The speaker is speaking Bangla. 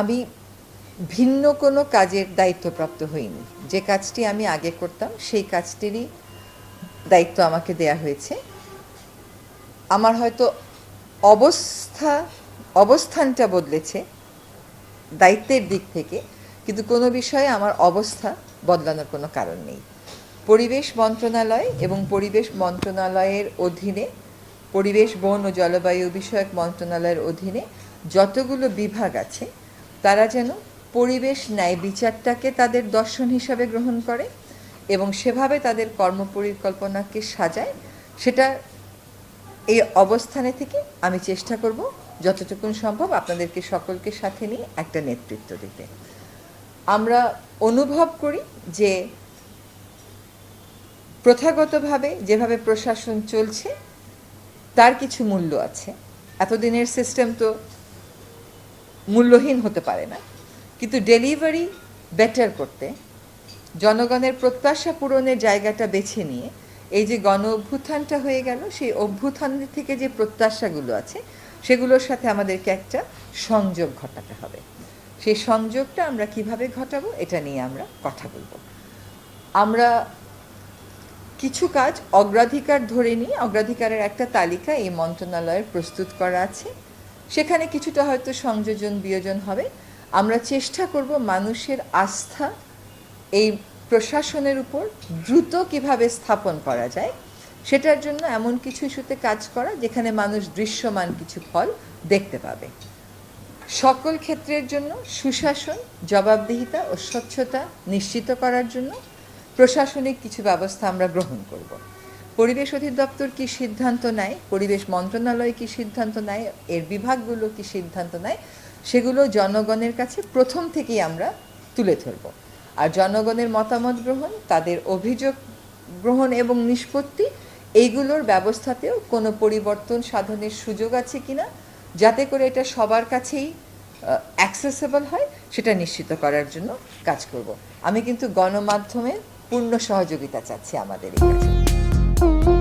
আমি ভিন্ন কোনো কাজের দায়িত্বপ্রাপ্ত হইনি। যে কাজটি আমি আগে করতাম সেই কাজটিরই দায়িত্ব আমাকে দেয়া হয়েছে। আমার হয়তো অবস্থানটা বদলেছে দায়িত্বের দিক থেকে, কিন্তু কোনো বিষয়ে আমার অবস্থা বদলানোর কোনো কারণ নেই। পরিবেশ মন্ত্রণালয় এবং পরিবেশ মন্ত্রণালয়ের অধীনে পরিবেশ, বন ও জলবায়ু বিষয়ক মন্ত্রণালয়ের অধীনে যতগুলো বিভাগ আছে তারা যেন পরিবেশ ন্যায় বিচারটাকে তাদের দর্শন হিসাবে গ্রহণ করে এবং সেভাবে তাদের কর্মপরিকল্পনাকে সাজায়, সেটা এই অবস্থানে থেকে আমি চেষ্টা করব যতটুকু সম্ভব আপনাদেরকে সকলকে সাথে নিয়ে একটা নেতৃত্ব দিতে। আমরা অনুভব করি যে প্রথাগতভাবে যেভাবে প্রশাসন চলছে তার কিছু মূল্য আছে। এতদিনের সিস্টেম তো মূল্যহীন হতে পারে না, কিন্তু ডেলিভারি বেটার করতে জনগণের প্রত্যাশা পূরণের জায়গাটা বেছে নিয়ে এই যে গণ অভ্যুত্থানটা হয়ে গেল, সেই অভ্যুত্থানের থেকে যে প্রত্যাশাগুলো আছে সেগুলোর সাথে আমাদেরকে একটা সংযোগ ঘটাতে হবে। সেই সংযোগটা আমরা কিভাবে ঘটাবো এটা নিয়ে আমরা কথা বলবো। আমরা কিছু কাজ অগ্রাধিকার ধরে নিয়ে অগ্রাধিকারের একটা তালিকা এই মন্ত্রণালয়ের প্রস্তুত করা আছে, সেখানে কিছুটা হয়তো সংযোজন বিয়োজন হবে। আমরা চেষ্টা করব মানুষের আস্থা এই প্রশাসনের উপর দ্রুত কিভাবে স্থাপন করা যায় সেটার জন্য এমন কিছু ইস্যুতে কাজ করা যেখানে মানুষ দৃশ্যমান কিছু ফল দেখতে পাবে। সকল ক্ষেত্রের জন্য সুশাসন, জবাবদিহিতা ও স্বচ্ছতা নিশ্চিত করার জন্য প্রশাসনিক কিছু ব্যবস্থা আমরা গ্রহণ করব। পরিবেশ অধিদপ্তর কি সিদ্ধান্ত নেয়, পরিবেশ মন্ত্রণালয় কি সিদ্ধান্ত নেয়, এর বিভাগগুলো কি সিদ্ধান্ত নেয়, সেগুলো জনগণের কাছে প্রথম থেকেই আমরা তুলে ধরব। আর জনগণের মতামত গ্রহণ, তাদের অভিযোগ গ্রহণ এবং নিষ্পত্তি, এইগুলোর ব্যবস্থাতেও কোনো পরিবর্তন সাধনের সুযোগ আছে কিনা, যাতে করে এটা সবার কাছেই অ্যাক্সেসেবল হয়, সেটা নিশ্চিত করার জন্য কাজ করব। আমি কিন্তু গণমাধ্যমের পূর্ণ সহযোগিতা চাচ্ছি আমাদের এই কাজে।